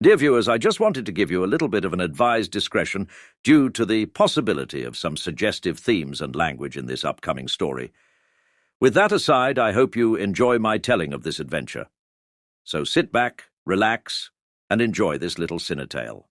Dear viewers, I just wanted to give you a little bit of an advised discretion due to the possibility of some suggestive themes and language in this upcoming story. With that aside, I hope you enjoy my telling of this adventure. So sit back, relax, and enjoy this little cinetale.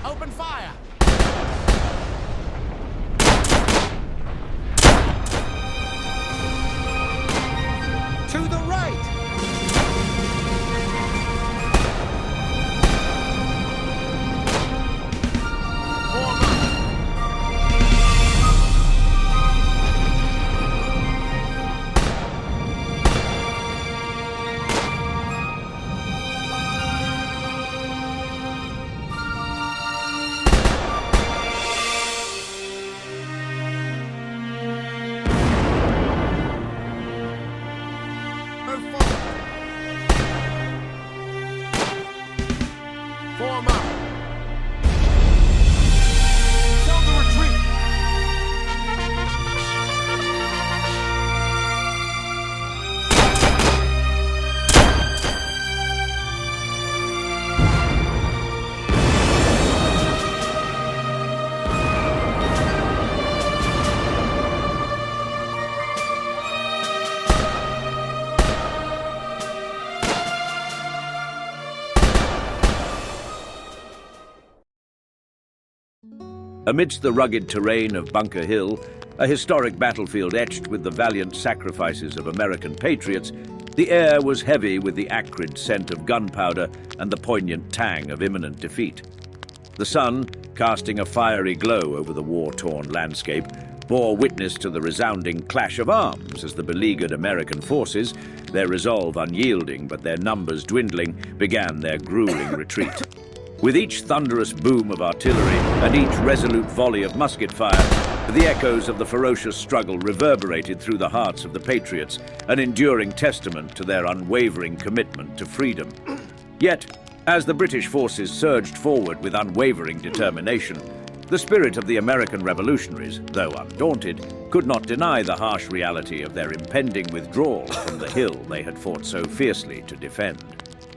Open fire! To the right! Form up! Form up! Tell the retreat! Amidst the rugged terrain of Bunker Hill, a historic battlefield etched with the valiant sacrifices of American patriots, the air was heavy with the acrid scent of gunpowder and the poignant tang of imminent defeat. The sun, casting a fiery glow over the war-torn landscape, bore witness to the resounding clash of arms as the beleaguered American forces, their resolve unyielding but their numbers dwindling, began their grueling retreat. With each thunderous boom of artillery and each resolute volley of musket fire, the echoes of the ferocious struggle reverberated through the hearts of the patriots, an enduring testament to their unwavering commitment to freedom. Yet, as the British forces surged forward with unwavering determination, the spirit of the American revolutionaries, though undaunted, could not deny the harsh reality of their impending withdrawal from the hill they had fought so fiercely to defend.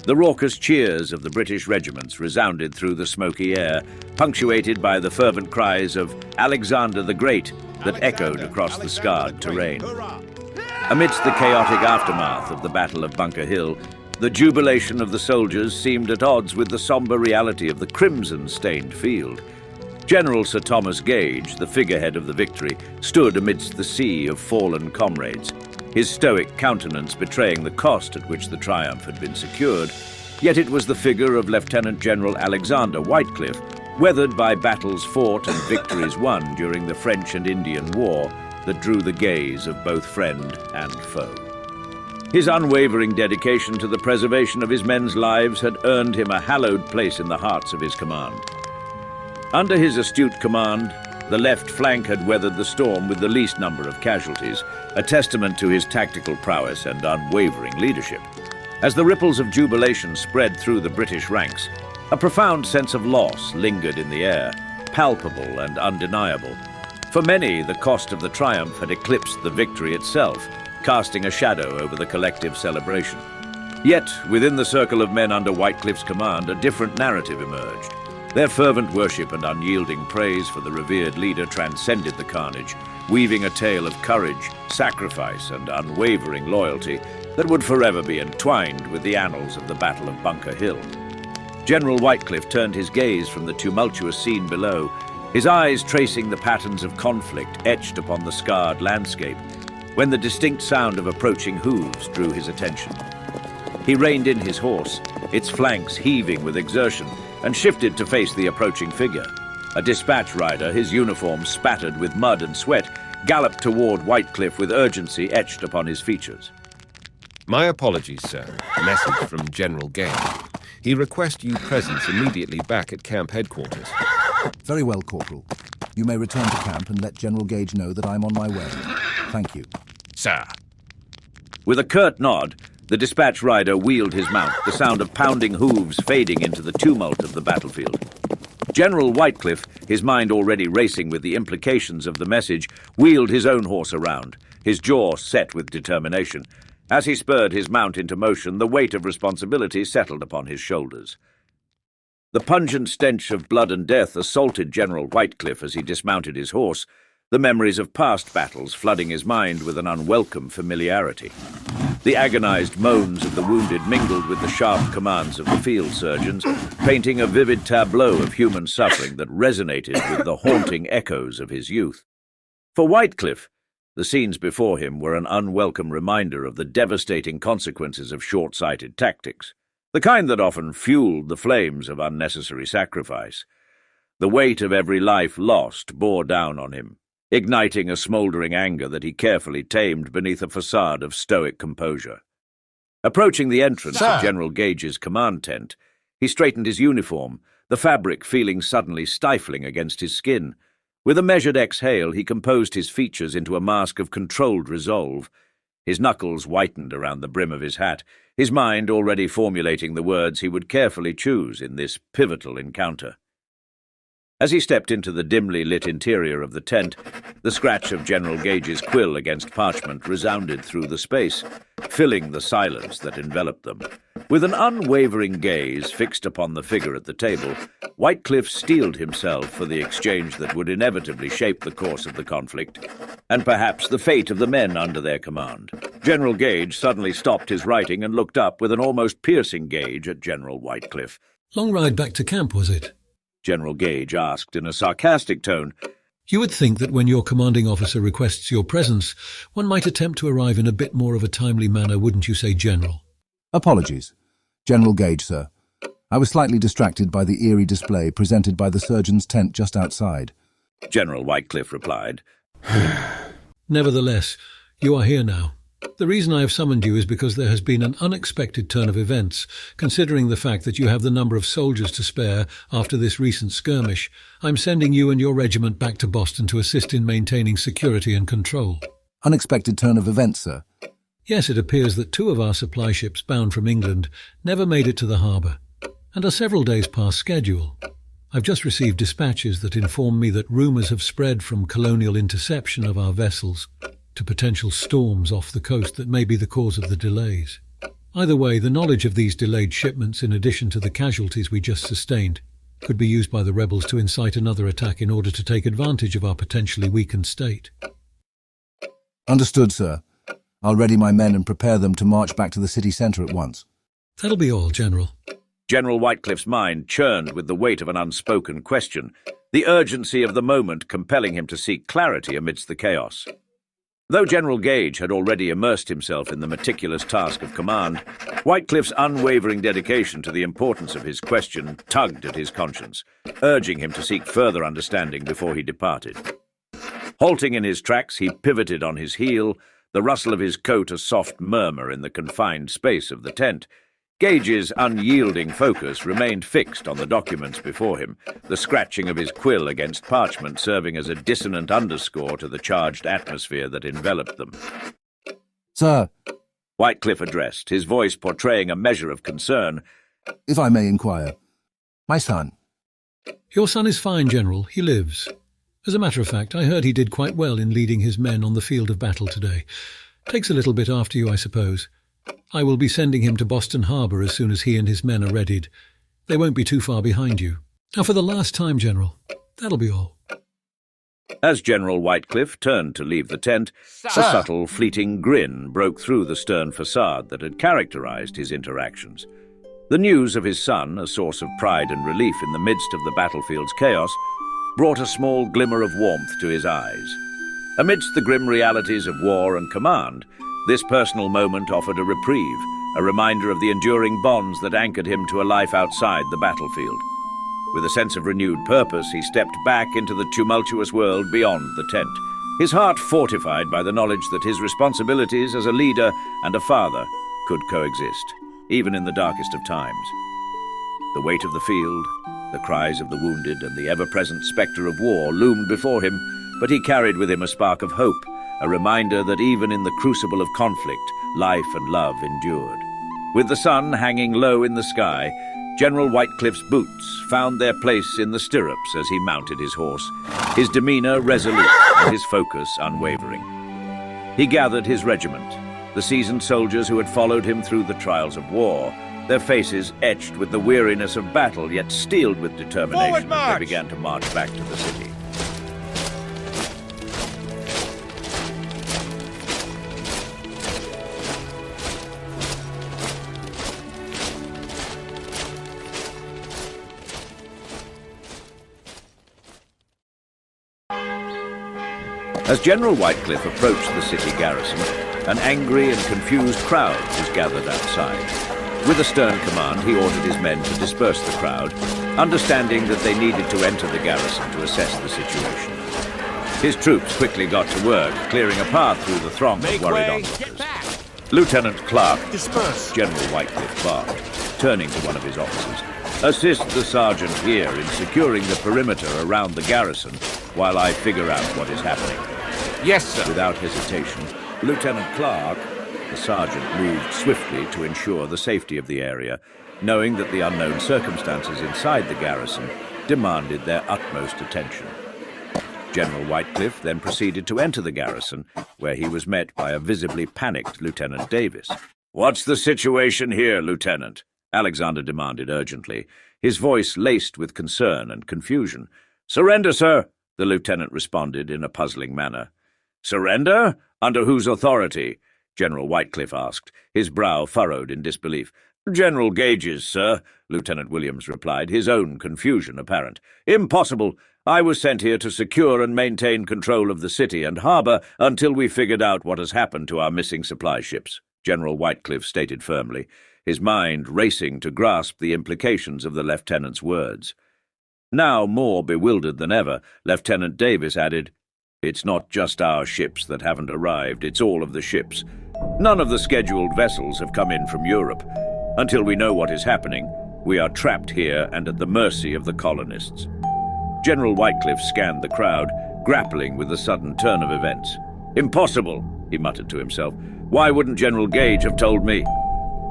The raucous cheers of the British regiments resounded through the smoky air, punctuated by the fervent cries of Alexander the Great that echoed across the scarred terrain. Amidst the chaotic aftermath of the Battle of Bunker Hill, the jubilation of the soldiers seemed at odds with the somber reality of the crimson-stained field. General Sir Thomas Gage, the figurehead of the victory, stood amidst the sea of fallen comrades, his stoic countenance betraying the cost at which the triumph had been secured. Yet it was the figure of Lieutenant General Alexander Whitecliffe, weathered by battles fought and victories won during the French and Indian War, that drew the gaze of both friend and foe. His unwavering dedication to the preservation of his men's lives had earned him a hallowed place in the hearts of his command. Under his astute command, the left flank had weathered the storm with the least number of casualties, a testament to his tactical prowess and unwavering leadership. As the ripples of jubilation spread through the British ranks, a profound sense of loss lingered in the air, palpable and undeniable. For many, the cost of the triumph had eclipsed the victory itself, casting a shadow over the collective celebration. Yet, within the circle of men under Whitecliffe's command, a different narrative emerged. Their fervent worship and unyielding praise for the revered leader transcended the carnage, weaving a tale of courage, sacrifice, and unwavering loyalty that would forever be entwined with the annals of the Battle of Bunker Hill. General Whitecliffe turned his gaze from the tumultuous scene below, his eyes tracing the patterns of conflict etched upon the scarred landscape, when the distinct sound of approaching hooves drew his attention. He reined in his horse, its flanks heaving with exertion, and shifted to face the approaching figure. A dispatch rider, his uniform spattered with mud and sweat, galloped toward Whitecliffe with urgency etched upon his features. My apologies, sir. Message from General Gage. He requests you presence immediately back at camp headquarters. Very well, Corporal. You may return to camp and let General Gage know that I'm on my way. Thank you. Sir. With a curt nod, the dispatch rider wheeled his mount, the sound of pounding hooves fading into the tumult of the battlefield. General Whitecliff, his mind already racing with the implications of the message, wheeled his own horse around, his jaw set with determination. As he spurred his mount into motion, the weight of responsibility settled upon his shoulders. The pungent stench of blood and death assaulted General Whitecliff as he dismounted his horse, the memories of past battles flooding his mind with an unwelcome familiarity. The agonized moans of the wounded mingled with the sharp commands of the field surgeons, painting a vivid tableau of human suffering that resonated with the haunting echoes of his youth. For Whitecliff, the scenes before him were an unwelcome reminder of the devastating consequences of short-sighted tactics, the kind that often fueled the flames of unnecessary sacrifice. The weight of every life lost bore down on him, igniting a smouldering anger that he carefully tamed beneath a facade of stoic composure. Approaching the entrance of General Gage's command tent, he straightened his uniform, the fabric feeling suddenly stifling against his skin. With a measured exhale, he composed his features into a mask of controlled resolve. His knuckles whitened around the brim of his hat, his mind already formulating the words he would carefully choose in this pivotal encounter. As he stepped into the dimly lit interior of the tent, the scratch of General Gage's quill against parchment resounded through the space, filling the silence that enveloped them. With an unwavering gaze fixed upon the figure at the table, Whitecliff steeled himself for the exchange that would inevitably shape the course of the conflict, and perhaps the fate of the men under their command. General Gage suddenly stopped his writing and looked up with an almost piercing gaze at General Whitecliff. Long ride back to camp, was it? General Gage asked in a sarcastic tone. You would think that when your commanding officer requests your presence, one might attempt to arrive in a bit more of a timely manner, wouldn't you say, General? Apologies. General Gage, sir. I was slightly distracted by the eerie display presented by the surgeon's tent just outside. General Whitecliff replied. Nevertheless, you are here now. The reason I have summoned you is because there has been an unexpected turn of events, considering the fact that you have the number of soldiers to spare after this recent skirmish. I'm sending you and your regiment back to Boston to assist in maintaining security and control. Unexpected turn of events, sir? Yes, it appears that 2 of our supply ships bound from England never made it to the harbour, and are several days past schedule. I've just received dispatches that inform me that rumours have spread from colonial interception of our vessels to potential storms off the coast that may be the cause of the delays. Either way, the knowledge of these delayed shipments, in addition to the casualties we just sustained, could be used by the rebels to incite another attack in order to take advantage of our potentially weakened state. Understood, sir. I'll ready my men and prepare them to march back to the city centre at once. That'll be all, General. General Whitecliff's mind churned with the weight of an unspoken question, the urgency of the moment compelling him to seek clarity amidst the chaos. Though General Gage had already immersed himself in the meticulous task of command, Whitecliff's unwavering dedication to the importance of his question tugged at his conscience, urging him to seek further understanding before he departed. Halting in his tracks, he pivoted on his heel, the rustle of his coat a soft murmur in the confined space of the tent. Gage's unyielding focus remained fixed on the documents before him, the scratching of his quill against parchment serving as a dissonant underscore to the charged atmosphere that enveloped them. Sir, Whitecliff addressed, his voice portraying a measure of concern. If I may inquire, my son. Your son is fine, General. He lives. As a matter of fact, I heard he did quite well in leading his men on the field of battle today. Takes a little bit after you, I suppose. I will be sending him to Boston Harbour as soon as he and his men are readied. They won't be too far behind you. Now for the last time, General. That'll be all. As General Whitecliff turned to leave the tent, a subtle, fleeting grin broke through the stern facade that had characterized his interactions. The news of his son, a source of pride and relief in the midst of the battlefield's chaos, brought a small glimmer of warmth to his eyes. Amidst the grim realities of war and command, this personal moment offered a reprieve, a reminder of the enduring bonds that anchored him to a life outside the battlefield. With a sense of renewed purpose, he stepped back into the tumultuous world beyond the tent, his heart fortified by the knowledge that his responsibilities as a leader and a father could coexist, even in the darkest of times. The weight of the field, the cries of the wounded, and the ever-present spectre of war loomed before him, but he carried with him a spark of hope, a reminder that even in the crucible of conflict, life and love endured. With the sun hanging low in the sky, General Whitecliffe's boots found their place in the stirrups as he mounted his horse, his demeanor resolute and his focus unwavering. He gathered his regiment, the seasoned soldiers who had followed him through the trials of war, their faces etched with the weariness of battle, yet steeled with determination as they began to march back to the city. As General Whitecliffe approached the city garrison, an angry and confused crowd was gathered outside. With a stern command, he ordered his men to disperse the crowd, understanding that they needed to enter the garrison to assess the situation. His troops quickly got to work, clearing a path through the throng of worried onlookers. Lieutenant Clark, Disperse. General Whitecliffe barked, turning to one of his officers. Assist the sergeant here in securing the perimeter around the garrison while I figure out what is happening. Yes, sir. Without hesitation, Lieutenant Clark, the sergeant, moved swiftly to ensure the safety of the area, knowing that the unknown circumstances inside the garrison demanded their utmost attention. General Whitecliffe then proceeded to enter the garrison, where he was met by a visibly panicked Lieutenant Davis. "What's the situation here, Lieutenant?" Alexander demanded urgently, his voice laced with concern and confusion. "Surrender, sir," the lieutenant responded in a puzzling manner. "Surrender? Under whose authority?" General Whitecliffe asked, his brow furrowed in disbelief. "General Gage's, sir," Lieutenant Williams replied, his own confusion apparent. "Impossible. I was sent here to secure and maintain control of the city and harbour until we figured out what has happened to our missing supply ships," General Whitecliffe stated firmly, his mind racing to grasp the implications of the lieutenant's words. Now more bewildered than ever, Lieutenant Davis added, "It's not just our ships that haven't arrived, it's all of the ships. None of the scheduled vessels have come in from Europe. Until we know what is happening, we are trapped here and at the mercy of the colonists." General Whitecliffe scanned the crowd, grappling with the sudden turn of events. "Impossible," he muttered to himself. "Why wouldn't General Gage have told me?"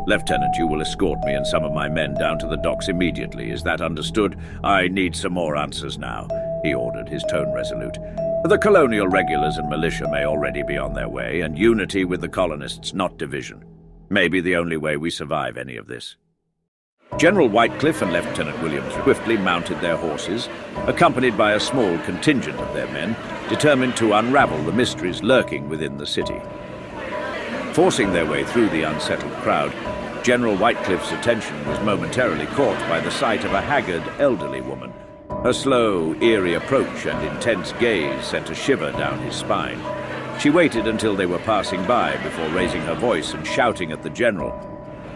"Lieutenant, you will escort me and some of my men down to the docks immediately. Is that understood? I need some more answers now," he ordered, his tone resolute. "The colonial regulars and militia may already be on their way, and unity with the colonists, not division. Maybe the only way we survive any of this." General Whitecliffe and Lieutenant Williams swiftly mounted their horses, accompanied by a small contingent of their men, determined to unravel the mysteries lurking within the city. Forcing their way through the unsettled crowd, General Whitecliffe's attention was momentarily caught by the sight of a haggard, elderly woman. Her slow, eerie approach and intense gaze sent a shiver down his spine. She waited until they were passing by before raising her voice and shouting at the general.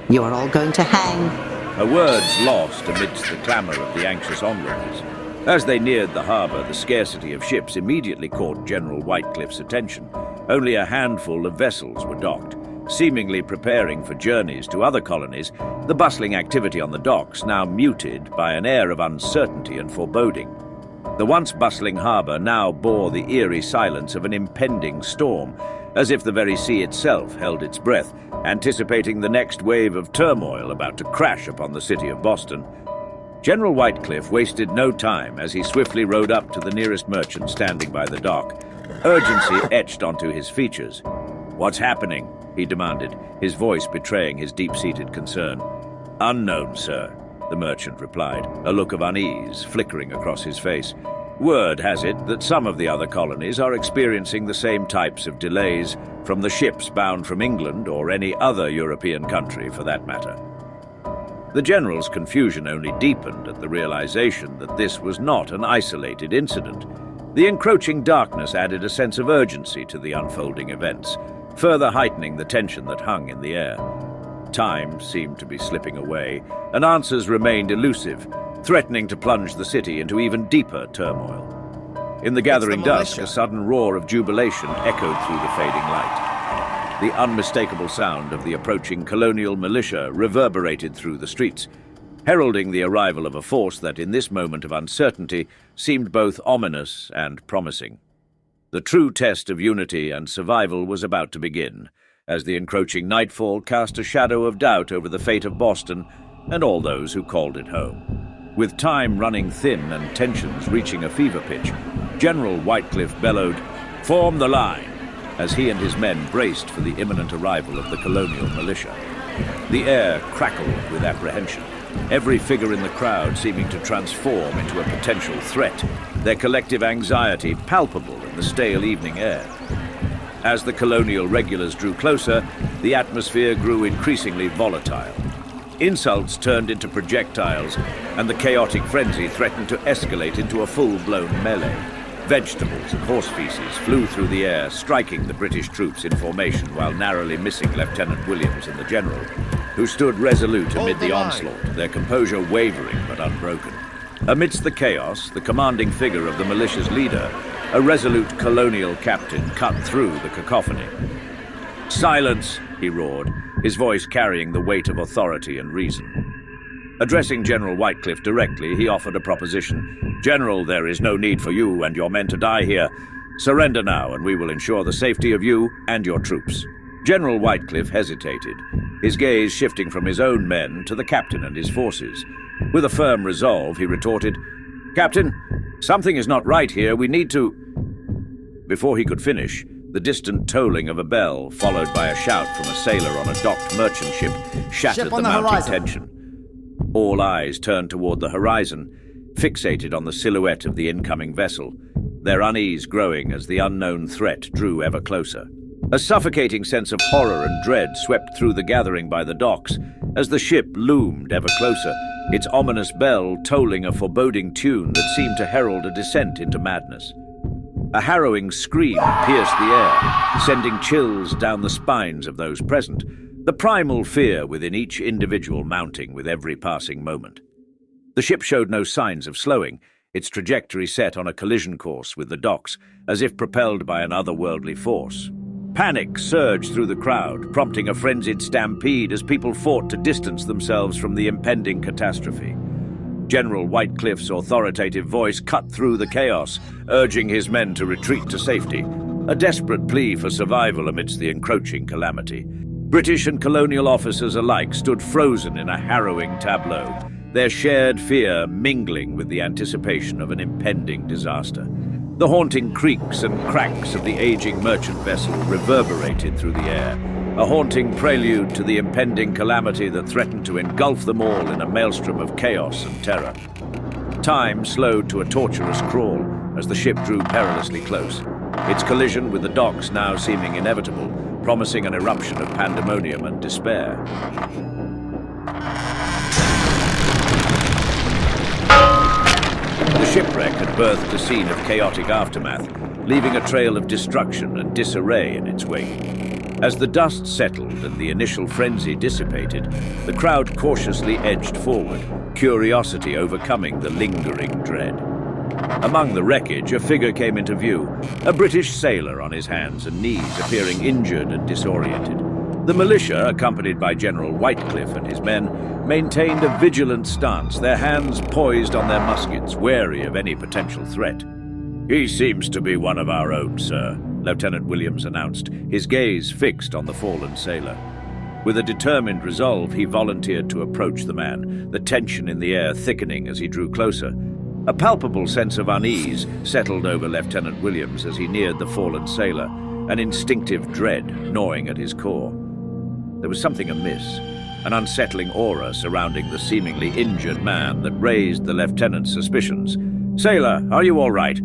"You are all going to hang." Her words lost amidst the clamour of the anxious onlookers. As they neared the harbour, the scarcity of ships immediately caught General Whitecliffe's attention. Only a handful of vessels were docked, seemingly preparing for journeys to other colonies, the bustling activity on the docks now muted by an air of uncertainty and foreboding. The once bustling harbour now bore the eerie silence of an impending storm, as if the very sea itself held its breath, anticipating the next wave of turmoil about to crash upon the city of Boston. General Whitecliffe wasted no time as he swiftly rode up to the nearest merchant standing by the dock. Urgency etched onto his features. "What's happening?" he demanded, his voice betraying his deep-seated concern. "Unknown, sir," the merchant replied, a look of unease flickering across his face. "Word has it that some of the other colonies are experiencing the same types of delays from the ships bound from England or any other European country for that matter." The general's confusion only deepened at the realization that this was not an isolated incident. The encroaching darkness added a sense of urgency to the unfolding events, further heightening the tension that hung in the air. Time seemed to be slipping away, and answers remained elusive, threatening to plunge the city into even deeper turmoil. In the gathering dusk, a sudden roar of jubilation echoed through the fading light. The unmistakable sound of the approaching colonial militia reverberated through the streets. heralding the arrival of a force that, in this moment of uncertainty, seemed both ominous and promising. The true test of unity and survival was about to begin, as the encroaching nightfall cast a shadow of doubt over the fate of Boston and all those who called it home. With time running thin and tensions reaching a fever pitch, General Whitecliff bellowed, "Form the line," as he and his men braced for the imminent arrival of the Colonial Militia. The air crackled with apprehension, every figure in the crowd seeming to transform into a potential threat, their collective anxiety palpable in the stale evening air. As the Colonial regulars drew closer, the atmosphere grew increasingly volatile. Insults turned into projectiles, and the chaotic frenzy threatened to escalate into a full-blown melee. Vegetables and horse feces flew through the air, striking the British troops in formation while narrowly missing Lieutenant Williams and the General, who stood resolute amid the onslaught, their composure wavering but unbroken. Amidst the chaos, the commanding figure of the militia's leader, a resolute colonial captain, cut through the cacophony. "Silence!" he roared, his voice carrying the weight of authority and reason. Addressing General Whitecliff directly, he offered a proposition. "General, there is no need for you and your men to die here. Surrender now, and we will ensure the safety of you and your troops." General Whitecliff hesitated, his gaze shifting from his own men to the captain and his forces. With a firm resolve, he retorted, "Captain, something is not right here. We need to—" Before he could finish, the distant tolling of a bell, followed by a shout from a sailor on a docked merchant ship, shattered the mounting tension. All eyes turned toward the horizon, fixated on the silhouette of the incoming vessel, their unease growing as the unknown threat drew ever closer. A suffocating sense of horror and dread swept through the gathering by the docks as the ship loomed ever closer, its ominous bell tolling a foreboding tune that seemed to herald a descent into madness. A harrowing scream pierced the air, sending chills down the spines of those present, the primal fear within each individual mounting with every passing moment. The ship showed no signs of slowing, its trajectory set on a collision course with the docks, as if propelled by an otherworldly force. Panic surged through the crowd, prompting a frenzied stampede as people fought to distance themselves from the impending catastrophe. General Whitecliff's authoritative voice cut through the chaos, urging his men to retreat to safety, a desperate plea for survival amidst the encroaching calamity. British and colonial officers alike stood frozen in a harrowing tableau, their shared fear mingling with the anticipation of an impending disaster. The haunting creaks and cracks of the aging merchant vessel reverberated through the air, a haunting prelude to the impending calamity that threatened to engulf them all in a maelstrom of chaos and terror. Time slowed to a torturous crawl as the ship drew perilously close, its collision with the docks now seeming inevitable, promising an eruption of pandemonium and despair. The shipwreck had birthed a scene of chaotic aftermath, leaving a trail of destruction and disarray in its wake. As the dust settled and the initial frenzy dissipated, the crowd cautiously edged forward, curiosity overcoming the lingering dread. Among the wreckage, a figure came into view, a British sailor on his hands and knees, appearing injured and disoriented. The militia, accompanied by General Whitecliff and his men, maintained a vigilant stance, their hands poised on their muskets, wary of any potential threat. "He seems to be one of our own, sir," Lieutenant Williams announced, his gaze fixed on the fallen sailor. With a determined resolve, he volunteered to approach the man, the tension in the air thickening as he drew closer. A palpable sense of unease settled over Lieutenant Williams as he neared the fallen sailor, an instinctive dread gnawing at his core. There was something amiss, an unsettling aura surrounding the seemingly injured man that raised the lieutenant's suspicions. "Sailor, are you all right?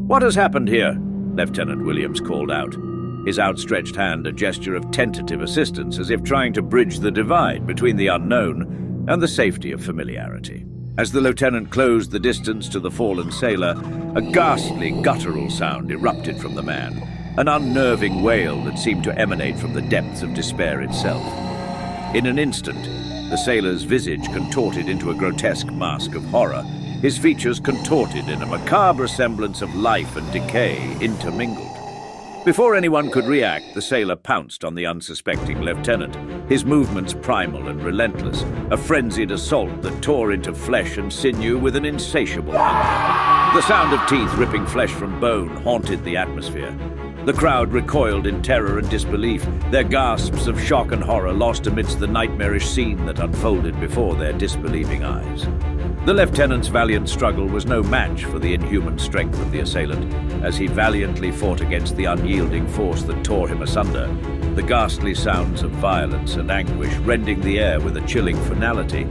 What has happened here?" Lieutenant Williams called out, his outstretched hand a gesture of tentative assistance, as if trying to bridge the divide between the unknown and the safety of familiarity. As the lieutenant closed the distance to the fallen sailor, a ghastly, guttural sound erupted from the man, an unnerving wail that seemed to emanate from the depths of despair itself. In an instant, the sailor's visage contorted into a grotesque mask of horror, his features contorted in a macabre semblance of life and decay intermingled. Before anyone could react, the sailor pounced on the unsuspecting lieutenant, his movements primal and relentless, a frenzied assault that tore into flesh and sinew with an insatiable hunger. The sound of teeth ripping flesh from bone haunted the atmosphere. The crowd recoiled in terror and disbelief, their gasps of shock and horror lost amidst the nightmarish scene that unfolded before their disbelieving eyes. The lieutenant's valiant struggle was no match for the inhuman strength of the assailant, as he valiantly fought against the unyielding force that tore him asunder, the ghastly sounds of violence and anguish rending the air with a chilling finality.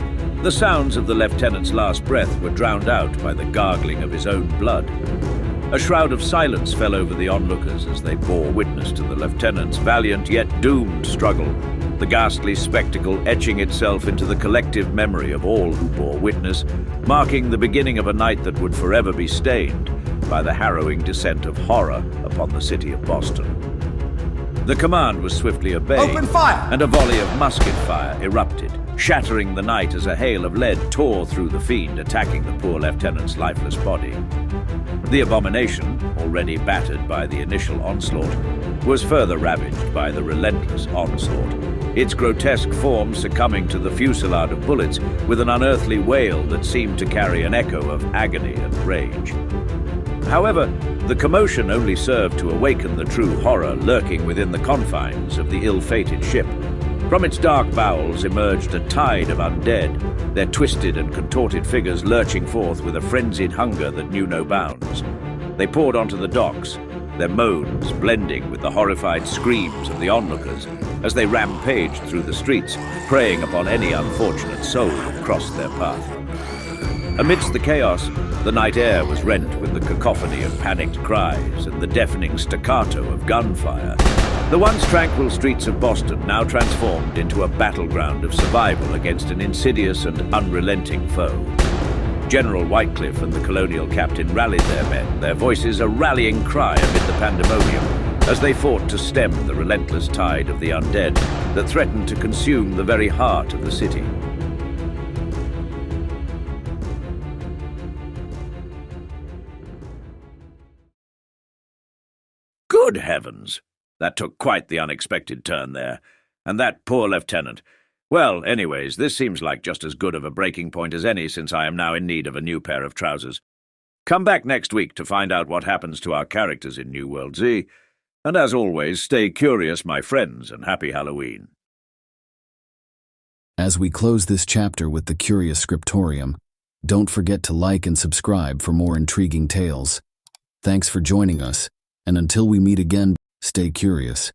The sounds of the lieutenant's last breath were drowned out by the gargling of his own blood. A shroud of silence fell over the onlookers as they bore witness to the lieutenant's valiant yet doomed struggle, the ghastly spectacle etching itself into the collective memory of all who bore witness, marking the beginning of a night that would forever be stained by the harrowing descent of horror upon the city of Boston. The command was swiftly obeyed, Open fire! And a volley of musket fire erupted, shattering the night as a hail of lead tore through the fiend, attacking the poor lieutenant's lifeless body. The abomination, already battered by the initial onslaught, was further ravaged by the relentless onslaught, its grotesque form succumbing to the fusillade of bullets with an unearthly wail that seemed to carry an echo of agony and rage. However, the commotion only served to awaken the true horror lurking within the confines of the ill-fated ship. From its dark bowels emerged a tide of undead, their twisted and contorted figures lurching forth with a frenzied hunger that knew no bounds. They poured onto the docks, their moans blending with the horrified screams of the onlookers as they rampaged through the streets, preying upon any unfortunate soul who crossed their path. Amidst the chaos, the night air was rent with the cacophony of panicked cries and the deafening staccato of gunfire. The once tranquil streets of Boston now transformed into a battleground of survival against an insidious and unrelenting foe. General Whitecliff and the colonial captain rallied their men, their voices a rallying cry amid the pandemonium, as they fought to stem the relentless tide of the undead that threatened to consume the very heart of the city. Good heavens! That took quite the unexpected turn there. And that poor lieutenant. Well, anyways, this seems like just as good of a breaking point as any, since I am now in need of a new pair of trousers. Come back next week to find out what happens to our characters in New WorldZ. And as always, stay curious, my friends, and happy Halloween. As we close this chapter with the curious Scriptorium, don't forget to like and subscribe for more intriguing tales. Thanks for joining us, and until we meet again, stay curious.